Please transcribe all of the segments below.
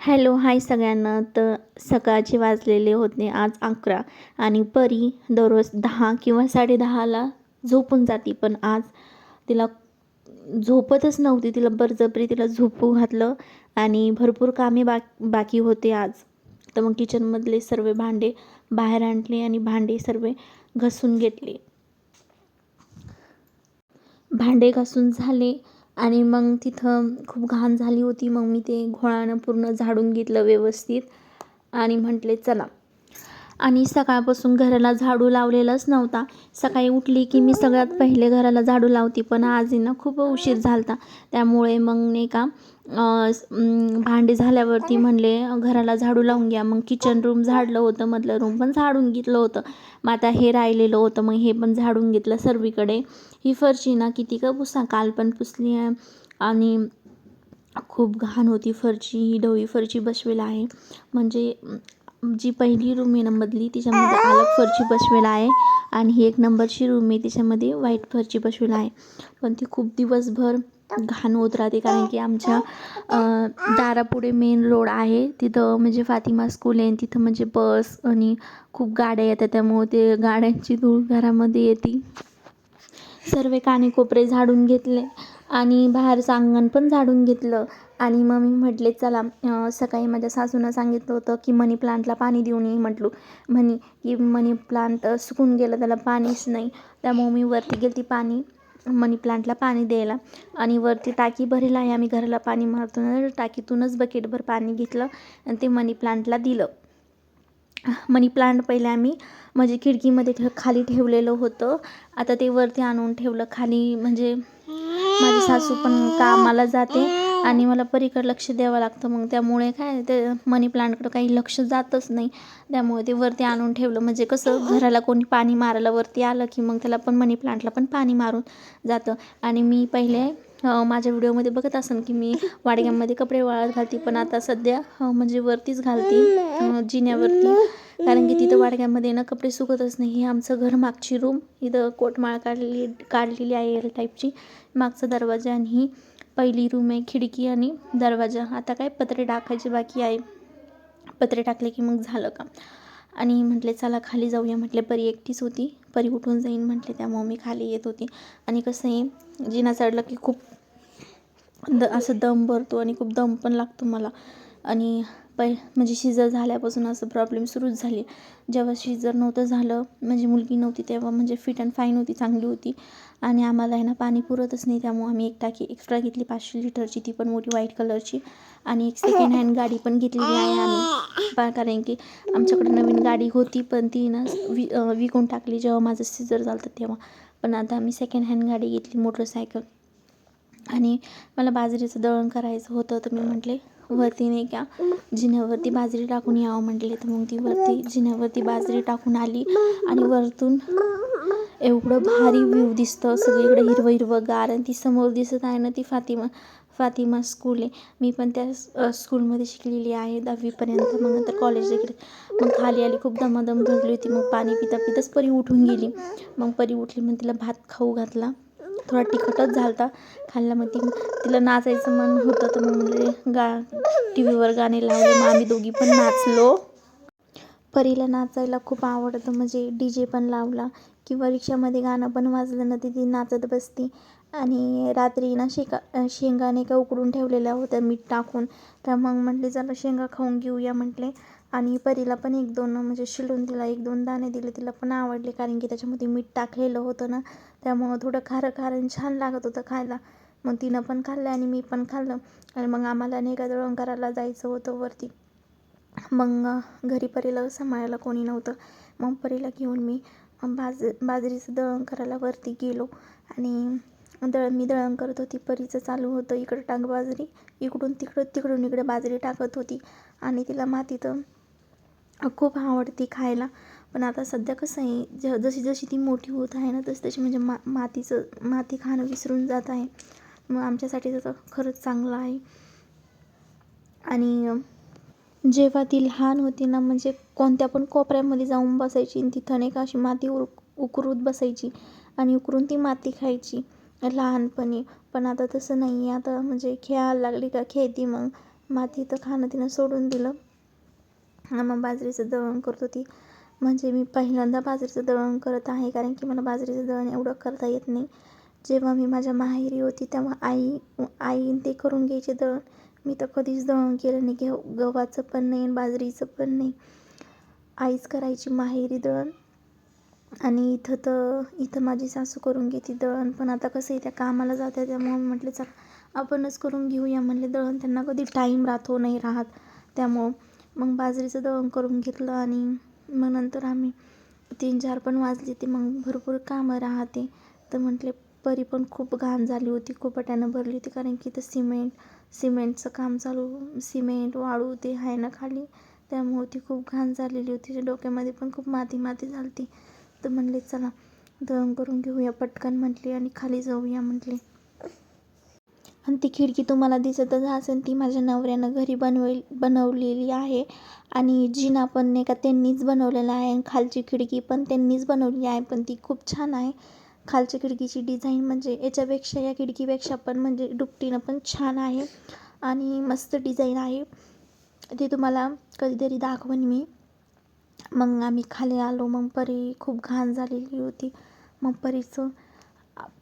Hello, हाय सगळ्यांना. तर सकाळचे वाजलेले होते आज 11 आणि परी दररोज 10 किंवा 10:30ला झोपून जाते. पण आज तिला झोपतच नव्हती. तिला बळजबरी झोपू घातलं आणि भरपूर कामे बाकी होते आज. तर मग किचनमधले सर्व भांडे बाहेर आणले आणि भांडे सर्व घासून घेतले. भांडे घासून झाले आणि मग तिथं खूप घाण झाली होती. मग मी ते घोळानं पूर्ण झाडून घेतलं व्यवस्थित आणि म्हटले चला. आणि सकाळपासून घराला झाडू लावलेलाच नव्हता. सकाळी उठली की मी सगळ्यात पहिले घराला झाडू लावते, पण आज ना खूप उशीर झाला. त्यामुळे मग नाही का भांडे झाल्यावरती म्हणले घराला झाडू लावून घ्या. मग किचन रूम झाडलं होतं, मधलं रूम पण झाडून घेतलं होतं. मग आता हे राहिलेलं होतं, मग हे पण झाडून घेतलं सर्वीकडे. ही फरशी ना किती का पुसा, काल पण पुसली आहे आणि खूप घाण होती फरशी. ही ढवळी फरशी बसवेला आहे. म्हणजे जी पहिली रूम आहे ना मधली, तिच्यामध्ये अलग फरशी बसवेला आहे आणि ही 1 नंबरची रूम आहे, तिच्यामध्ये व्हाईट फरशी बसवेला आहे. पण ती खूप दिवसभर घाण होत राहते, कारण की आमच्या दारापुढे मेन रोड आहे. तिथं म्हणजे फातिमा स्कूल आहे, तिथं म्हणजे बस आणि खूप गाड्या येतात, त्यामुळे ते गाड्यांची धूळ घरामध्ये येते. सर्व कानेकोपरे झाडून घेतले आणि बाहेरचं अंगण पण झाडून घेतलं. आणि मग मी म्हटले चला, सकाळी माझ्या सासूनं सांगितलं होतं की मनी प्लांटला पाणी देऊन ये. म्हणे की मनी प्लांट सुकून गेलं, त्याला पाणीच नाही. त्यामुळे मी वरती गेली पाणी मनी प्लांटला पाणी द्यायला आणि वरती टाकी भरेल आहे. आम्ही घराला पाणी मारतो ना, टाकीतूनच बकेटभर पाणी घेतलं आणि ते मनी प्लांटला दिलं. मनी प्लांट पहिले आम्ही म्हणजे खिडकीमध्ये खाली ठेवलेलं होतं. आता ते वरती आणून ठेवलं खाली. म्हणजे माझी सासू पण कामाला जाते आणि मला परीकडे लक्ष द्यावं लागतं. मग त्यामुळे काय ते मनी प्लांटकडं काही लक्ष जातच नाही. त्यामुळे ते वरती आणून ठेवलं. म्हणजे कसं घराला कोणी पाणी मारायला वरती आलं की मग त्याला पण मनी प्लांटला पण पाणी मारून जातं. आणि मी पहिले माझ्या व्हिडिओमध्ये बघत असेल की मी वाडग्यामध्ये कपडे वाळत घालते, पण आता सध्या म्हणजे वरतीच घालते जिन्यावरती, कारण की तिथं वाडग्यामध्ये ना कपडे सुकतच नाही. ही आमचं घर मागची रूम, इथं कोटमाळ काढलेली आहे एल टाईपची. मागचा दरवाजा आणि ही पहिली रूम आहे, खिडकी आणि दरवाजा. आता काय पत्रे टाकायचे बाकी आहे, पत्रे टाकले की मग झालं का. आणि म्हटले चला खाली जाऊया. म्हटले परी एकटीच होती, परी उठून जाईन म्हटले, त्यामुळे मी खाली येत होती. आणि कसं आहे जिना चढलं की खूप असं दम भरतो आणि खूप दम पण लागतो मला. आणि म्हणजे शिजर झाल्यापासून असं प्रॉब्लेम सुरूच झाली. जेव्हा शिजर नव्हतं झालं, म्हणजे मुलगी नव्हती, तेव्हा म्हणजे फिट अँड फाईन होती, चांगली होती. आणि आम्हाला आहे ना पाणी पुरतच नाही, त्यामुळे आम्ही एक टाकी एक्स्ट्रा घेतली 500 लिटरची, ती पण मोठी व्हाईट कलरची. आणि एक सेकंड हँड गाडी पण घेतलेली आहे आम्ही, कारण की आमच्याकडे नवीन गाडी होती पण ती ना विकून टाकली जेव्हा माझं सिजर झालं तेव्हा. पण आता आम्ही सेकंड हँड गाडी घेतली, मोटरसायकल. आणि मला बाजरीचं दळण करायचं होतं, तर मी म्हटले वरती नाही का जिन्यावरती बाजरी टाकून यावं म्हटले. तर मग ती वरती जिन्यावरती बाजरी टाकून आली आणि वरतून एवढं भारी व्ह्यू दिसतं, सगळीकडे हिरवं हिरवं गार. आणि ती समोर दिसत आहे ना, ती फातिमा स्कूल आहे. मी पण त्या स्कूलमध्ये शिकलेली आहे 10वीपर्यंत. मग नंतर कॉलेजला गेले. मग खाली आली, खूप दमादम भरली होती. मग पाणी पिता पिताच परी उठून गेली. मग परी उठली, मग तिला भात खाऊ घातला, थोडा तिखटच झालता. खाल्ला. मग तिला नाचायचं मन होतं, तर मग म्हणजे TV वर गाणे लावले, मग आम्ही दोघी पण नाचलो. परीला नाचायला खूप आवडतं, म्हणजे DJ पण लावला किंवा रिक्षामध्ये गाणं पण वाजलं ना, ती नाचत बसती. आणि रात्री ना शेंगा नाही का उकडून ठेवलेल्या होत्या मीठ टाकून, तर मग म्हटले चला शेंगा खाऊन घेऊया म्हटले. आणि परीला पण 1-2 म्हणजे शिलून तिला 1-2 दाणे दिले, तिला पण आवडले, कारण की त्याच्यामध्ये मीठ टाकलेलं होतं ना, त्यामुळं थोडं खारं खारं छान लागत होतं खायला. मग तिनं पण खाल्लं आणि मी पण खाल्लं. आणि मग आम्हाला नाही का दळण करायला जायचं होतं वरती. मग घरी परीला सांभाळायला कोणी नव्हतं. मग परीला घेऊन मी बाजरीचं दळण करायला वरती गेलो. आणि मी दळण करत होती, परीचं चालू होतं इकडं टाक बाजरी, इकडून तिकडं तिकडून इकडे बाजरी टाकत होती. आणि तिला माती तर खूप आवडती खायला. पण आता सध्या कसं आहे, जशी जशी ती मोठी होत आहे ना, तशी म्हणजे माती खाणं विसरून जात आहे. मग आमच्यासाठी तर खरंच चांगलं आहे. आणि जेव्हा ती लहान होती ना, म्हणजे कोणत्या पण कोपऱ्यामध्ये जाऊन बसायची आणि तिथं नाही का अशी माती उकरूत बसायची आणि उकरून ती माती खायची लहानपणी. पण आता तसं नाही आहे. आता म्हणजे खेळायला लागली का खेळती, मग मातीचं खाणं तिनं सोडून दिलं. मग बाजरीचं दळण करत होती. म्हणजे मी पहिल्यांदा बाजरीचं दळण करत आहे, कारण की मला बाजरीचं दळण एवढं करता येत नाही. जेव्हा मी माझ्या माहेरी होती तेव्हा आई ते करून घ्यायचे दळण. मी तर कधीच दळण केलं नाही. गव्हाचं पण नाही आणि बाजरीचं पण नाही. आईच करायची माहेरी दळण. आणि इथं माझी सासू करून घेते दळण. पण आता कसं आहे, त्या कामाला जाते, त्यामुळे म्हटले चला आपणच करून घेऊया म्हणले दळण. त्यांना कधी टाईम नाही राहत. त्यामुळं मग बाजरीचं दळण करून घेतलं. आणि मग नंतर आम्ही 3-4 पण वाजले. ते मग भरपूर कामं राहते. तर म्हटले परी पण खूप घाण झाली होती, खूप पटानं भरली होती, कारण की इथं सिमेंटचं काम चालू, सिमेंट वाळू ते आहे ना खाली, त्यामुळे ती खूप घाण झालेली होती. तिच्या डोक्यामध्ये पण खूप माती झाली होती. तर म्हणले चला दळण करून घेऊया पटकन म्हटले आणि खाली जाऊया म्हटले. आणि ती खिडकी तुम्हाला दिसतच असेल, ती माझ्या नवऱ्यानं घरी बनवलेली आहे. आणि जिना पण नाही का त्यांनीच बनवलेला आहे. आणि खालची खिडकी पण त्यांनीच बनवली आहे, पण ती खूप छान आहे. खालच्या खिडकीची डिझाईन म्हणजे याच्यापेक्षा, या खिडकीपेक्षा पण म्हणजे दुपटीनं पण छान आहे आणि मस्त डिझाईन आहे. ते तुम्हाला कधीतरी दाखवेन मी. मग आम्ही खाली आलो. मग परी खूप घाण झालेली होती. मग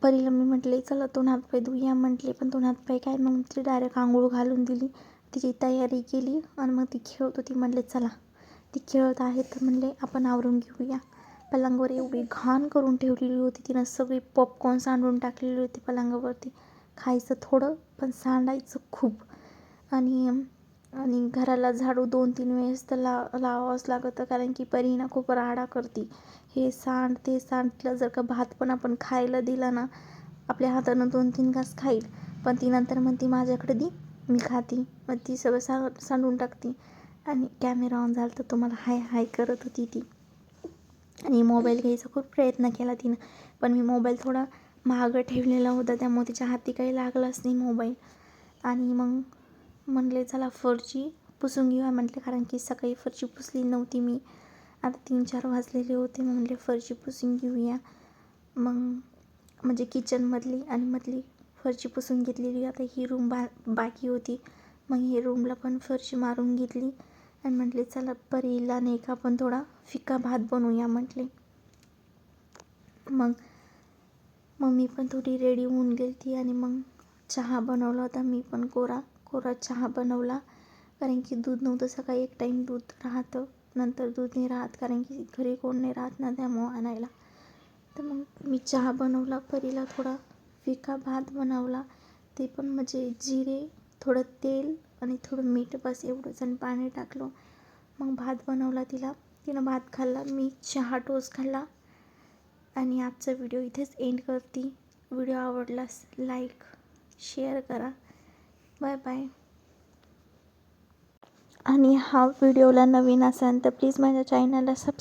परीला मी म्हटले चला तोंड हातपाय धुया म्हटले, पण तोंड हातपाय काय, मग ती डायरेक्ट आंघोळ घालून दिली. तिची तयारी केली आणि मग ती खेळत होती. म्हटले चला ती खेळत आहे तर म्हणले आपण आवरून घेऊया. पलंगावर एवढी घाण करून ठेवलेली होती तिनं, सगळी पॉपकॉर्न सांडून टाकलेली होती पलंगावरती. खायचं थोडं पण सांडायचं खूप. आणि घराला झाडू 2-3 वेळेस तर लावावंच लागतं, कारण की परी ना खूप राडा करते. हे सांड ते सांड. तिला जर का भात पण आपण खायला दिला ना, आपल्या हातानं 2-3 घास खाईल, पण ती नंतर म्हणते माझ्याकडे दी मी खाते. मग ती सगळं सांडून टाकते. आणि कॅमेरा ऑन झाला तर तुम्हाला हाय हाय करत होती ती. आणि मोबाईल घ्यायचा खूप प्रयत्न केला तिनं, पण मी मोबाईल थोडा महाग ठेवलेला होता, त्यामुळे तिच्या हाती काही लागलाच नाही मोबाईल. आणि मग म्हणले चला फरची पुसून घेऊया म्हटले, कारण की सकाळी फरची पुसली नव्हती मी. आता 3-4 वाजलेले होते. मग म्हणले फरची पुसून घेऊया. मग म्हणजे किचनमधली आणि मधली फरची पुसून घेतलेली. आता ही रूम बाकी होती. मग ही रूमला पण फरशी मारून घेतली. आणि म्हटले चला परीला नाही का आपण थोडा फिका भात बनवूया म्हटले. मग मी पण थोडी रेडी होऊन गेली ती. आणि मग चहा बनवला होता मी पण, कोरा चहा बनवला, कारण की दूध नव्हतं. सकाळी एक टाईम दूध राहतं, नंतर दूध नाही राहत, कारण की घरी कोण नाही राहत ना, त्यामुळं आणायला. तर मग मी चहा बनवला, परीला थोडा फिका भात बनवला. ते पण म्हणजे जिरे, थोडं तेल आणि थोडं मीठ, बस एवढंच, आणि पाणी टाकलं. मग भात बनवला तिला. तिनं भात खाल्ला, मी चहा टोस्ट खाल्ला. आणि आजचा व्हिडिओ इथेच एंड करते. व्हिडिओ आवडल्यास लाईक शेअर करा. Bye bye. आणि हा व्हिडिओला नवीन असाल तर प्लीज माझ्या चॅनलला सबस्क्राईब